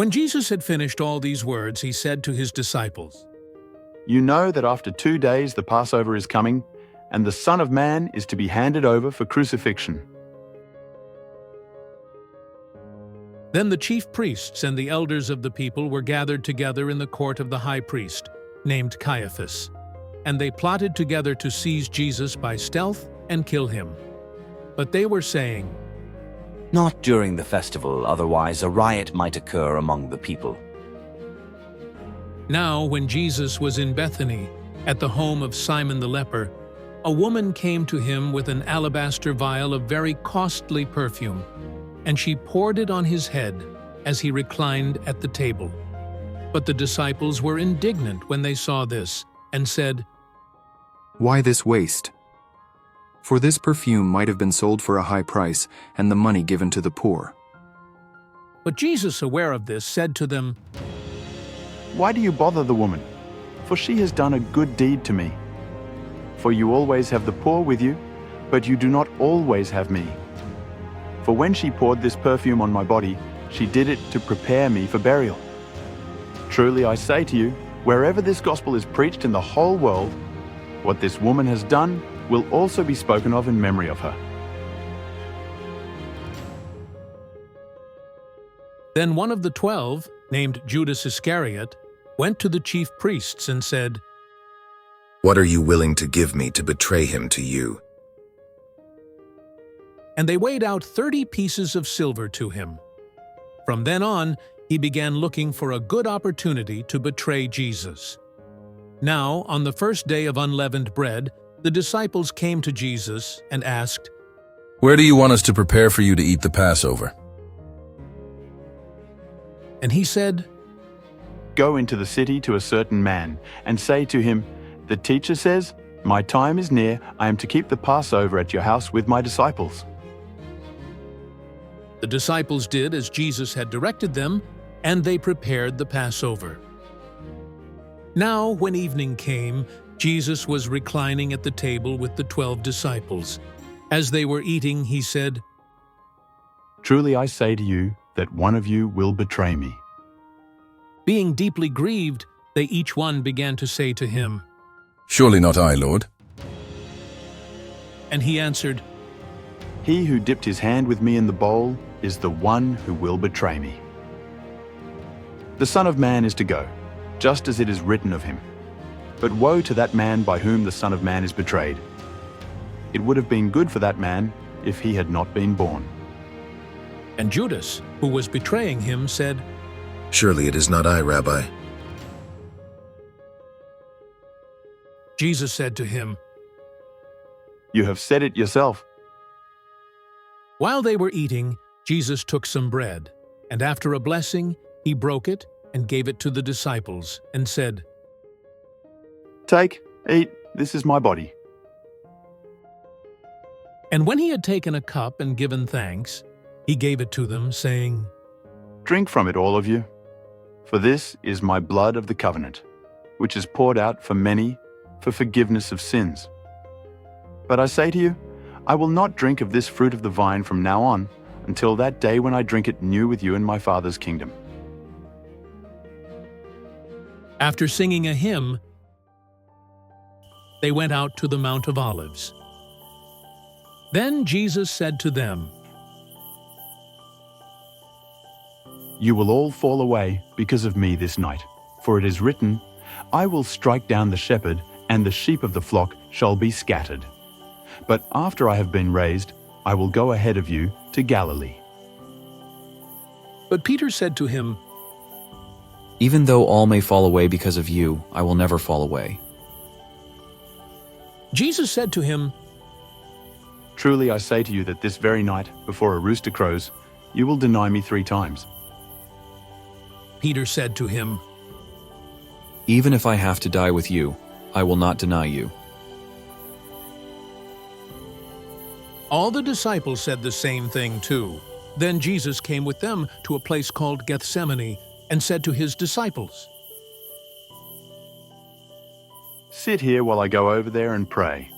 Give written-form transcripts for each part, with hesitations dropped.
When Jesus had finished all these words, he said to his disciples, You know that after 2 days the Passover is coming, and the Son of Man is to be handed over for crucifixion. Then the chief priests and the elders of the people were gathered together in the court of the high priest, named Caiaphas, and they plotted together to seize Jesus by stealth and kill him. But they were saying, Not during the festival, otherwise a riot might occur among the people. Now when Jesus was in Bethany, at the home of Simon the leper, a woman came to him with an alabaster vial of very costly perfume, and she poured it on his head as he reclined at the table. But the disciples were indignant when they saw this, and said, Why this waste? For this perfume might have been sold for a high price, and the money given to the poor. But Jesus, aware of this, said to them, Why do you bother the woman? For she has done a good deed to me. For you always have the poor with you, but you do not always have me. For when she poured this perfume on my body, she did it to prepare me for burial. Truly I say to you, wherever this gospel is preached in the whole world, what this woman has done will also be spoken of in memory of her. Then one of the 12, named Judas Iscariot, went to the chief priests and said, What are you willing to give me to betray him to you? And they weighed out 30 pieces of silver to him. From then on, he began looking for a good opportunity to betray Jesus. Now, on the first day of unleavened bread, the disciples came to Jesus and asked, Where do you want us to prepare for you to eat the Passover? And he said, Go into the city to a certain man, and say to him, The teacher says, My time is near, I am to keep the Passover at your house with my disciples. The disciples did as Jesus had directed them, and they prepared the Passover. Now, when evening came, Jesus was reclining at the table with the 12 disciples. As they were eating, he said, Truly I say to you that one of you will betray me. Being deeply grieved, they each one began to say to him, Surely not I, Lord. And he answered, He who dipped his hand with me in the bowl is the one who will betray me. The Son of Man is to go, just as it is written of him. But woe to that man by whom the Son of Man is betrayed. It would have been good for that man if he had not been born. And Judas, who was betraying him, said, Surely it is not I, Rabbi. Jesus said to him, You have said it yourself. While they were eating, Jesus took some bread, and after a blessing, he broke it and gave it to the disciples, and said, Take, eat, this is my body. And when he had taken a cup and given thanks, he gave it to them, saying, Drink from it, all of you, for this is my blood of the covenant, which is poured out for many for forgiveness of sins. But I say to you, I will not drink of this fruit of the vine from now on, until that day when I drink it new with you in my Father's kingdom. After singing a hymn, they went out to the Mount of Olives. Then Jesus said to them, You will all fall away because of me this night, for it is written, I will strike down the shepherd, and the sheep of the flock shall be scattered. But after I have been raised, I will go ahead of you to Galilee. But Peter said to him, Even though all may fall away because of you, I will never fall away. Jesus said to him, Truly I say to you that this very night, before a rooster crows, you will deny me 3 times. Peter said to him, Even if I have to die with you, I will not deny you. All the disciples said the same thing too. Then Jesus came with them to a place called Gethsemane and said to his disciples, Sit here while I go over there and pray.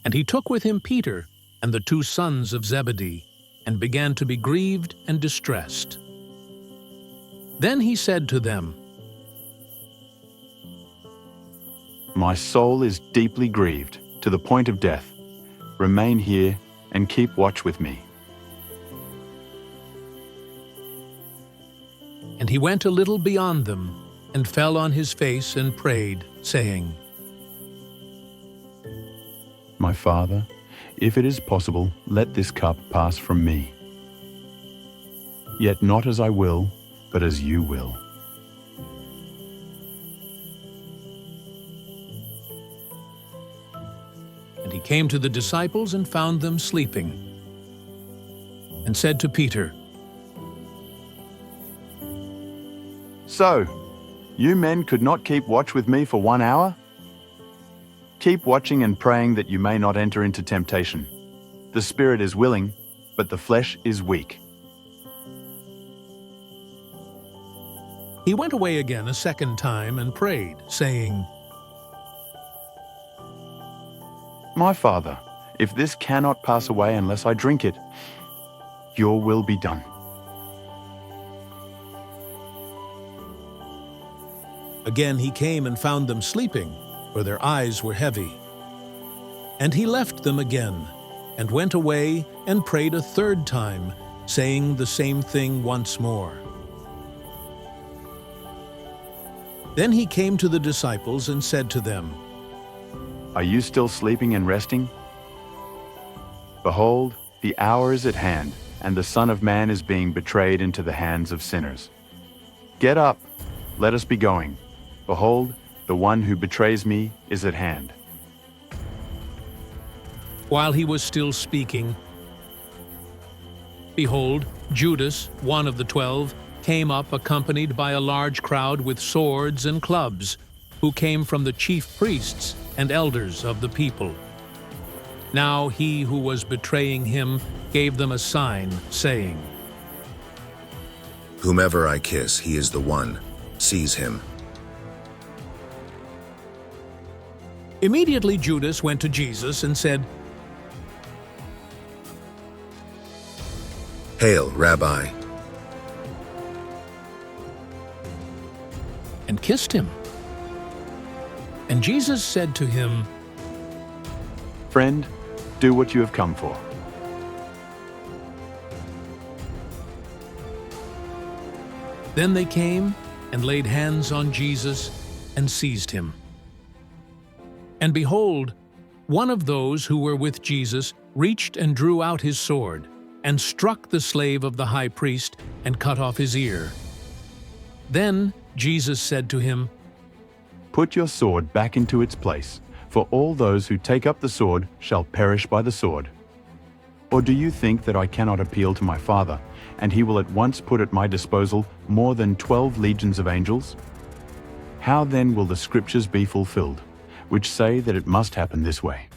And he took with him Peter and the 2 sons of Zebedee, and began to be grieved and distressed. Then he said to them, My soul is deeply grieved, to the point of death. Remain here and keep watch with me. And he went a little beyond them, and fell on his face and prayed, saying, My Father, if it is possible, let this cup pass from me. Yet not as I will, but as you will. And he came to the disciples and found them sleeping, and said to Peter, So, you men could not keep watch with me for 1 hour? Keep watching and praying that you may not enter into temptation. The spirit is willing, but the flesh is weak. He went away again a second time and prayed, saying, My Father, if this cannot pass away unless I drink it, your will be done. Again he came and found them sleeping, for their eyes were heavy. And he left them again, and went away and prayed a third time, saying the same thing once more. Then he came to the disciples and said to them, Are you still sleeping and resting? Behold, the hour is at hand, and the Son of Man is being betrayed into the hands of sinners. Get up, let us be going. Behold, the one who betrays me is at hand. While he was still speaking, behold, Judas, one of the 12, came up accompanied by a large crowd with swords and clubs, who came from the chief priests and elders of the people. Now he who was betraying him gave them a sign, saying, Whomever I kiss, he is the one. Seize him. Immediately Judas went to Jesus and said, Hail, Rabbi. and kissed him. And Jesus said to him, Friend, do what you have come for. Then they came and laid hands on Jesus and seized him. And behold, one of those who were with Jesus reached and drew out his sword, and struck the slave of the high priest, and cut off his ear. Then Jesus said to him, Put your sword back into its place, for all those who take up the sword shall perish by the sword. Or do you think that I cannot appeal to my Father, and he will at once put at my disposal more than 12 legions of angels? How then will the scriptures be fulfilled, which say that it must happen this way?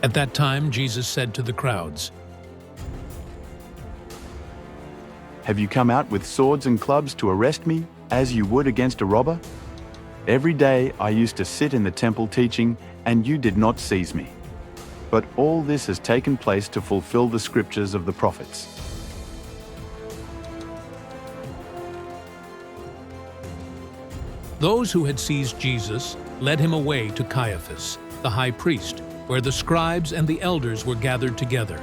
At that time Jesus said to the crowds, Have you come out with swords and clubs to arrest me, as you would against a robber? Every day I used to sit in the temple teaching, and you did not seize me. But all this has taken place to fulfill the scriptures of the prophets. Those who had seized Jesus led him away to Caiaphas, the high priest, where the scribes and the elders were gathered together.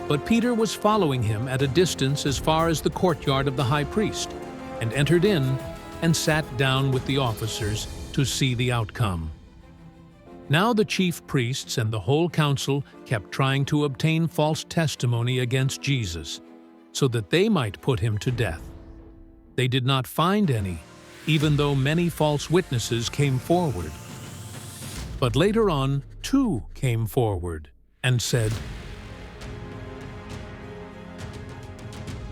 But Peter was following him at a distance as far as the courtyard of the high priest, and entered in and sat down with the officers to see the outcome. Now the chief priests and the whole council kept trying to obtain false testimony against Jesus, so that they might put him to death. They did not find any, even though many false witnesses came forward. But later on, 2 came forward and said,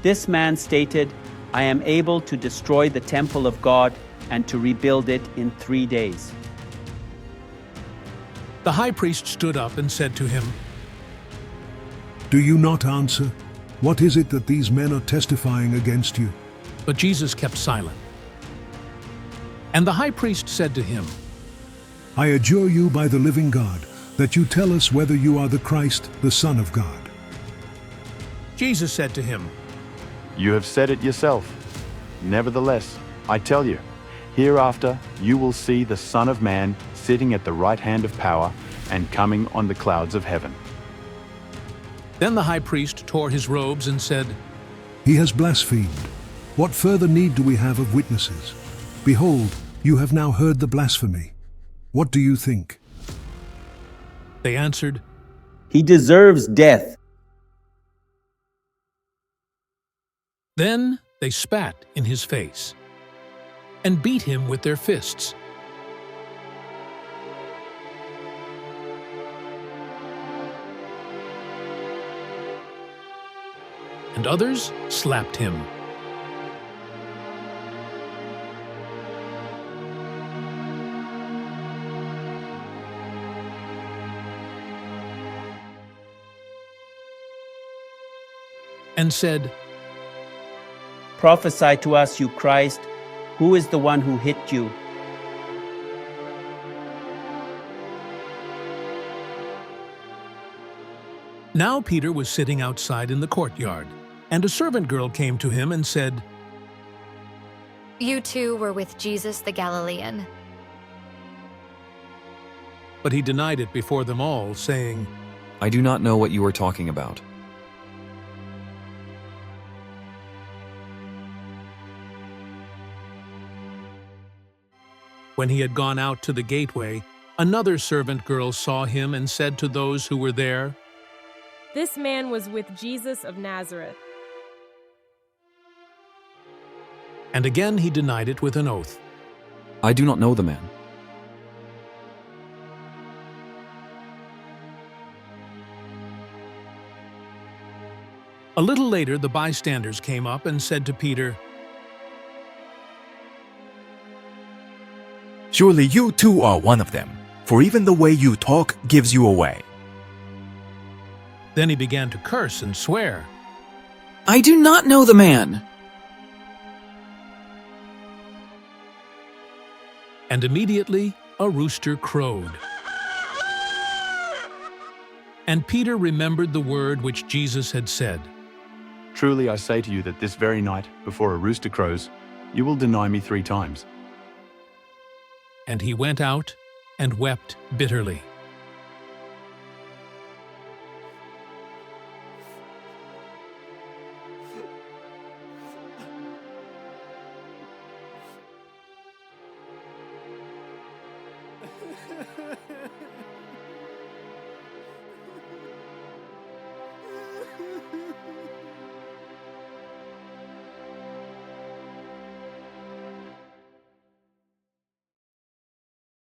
This man stated, I am able to destroy the temple of God and to rebuild it in 3 days. The high priest stood up and said to him, Do you not answer? What is it that these men are testifying against you? But Jesus kept silent. And the high priest said to him, I adjure you by the living God, that you tell us whether you are the Christ, the Son of God. Jesus said to him, You have said it yourself. Nevertheless, I tell you, hereafter you will see the Son of Man sitting at the right hand of power and coming on the clouds of heaven. Then the high priest tore his robes and said, He has blasphemed. What further need do we have of witnesses? Behold, you have now heard the blasphemy. What do you think? They answered, He deserves death. Then they spat in his face and beat him with their fists. And others slapped him. And said, Prophesy to us, you Christ. Who is the one who hit you? Now Peter was sitting outside in the courtyard, and a servant girl came to him and said, You too were with Jesus the Galilean. But he denied it before them all, saying, I do not know what you are talking about. When he had gone out to the gateway, another servant girl saw him and said to those who were there, This man was with Jesus of Nazareth. And again he denied it with an oath. I do not know the man. A little later the bystanders came up and said to Peter, Surely you too are one of them, for even the way you talk gives you away. Then he began to curse and swear. I do not know the man. And immediately a rooster crowed. And Peter remembered the word which Jesus had said, Truly I say to you that this very night, before a rooster crows, you will deny me 3 times. And he went out and wept bitterly.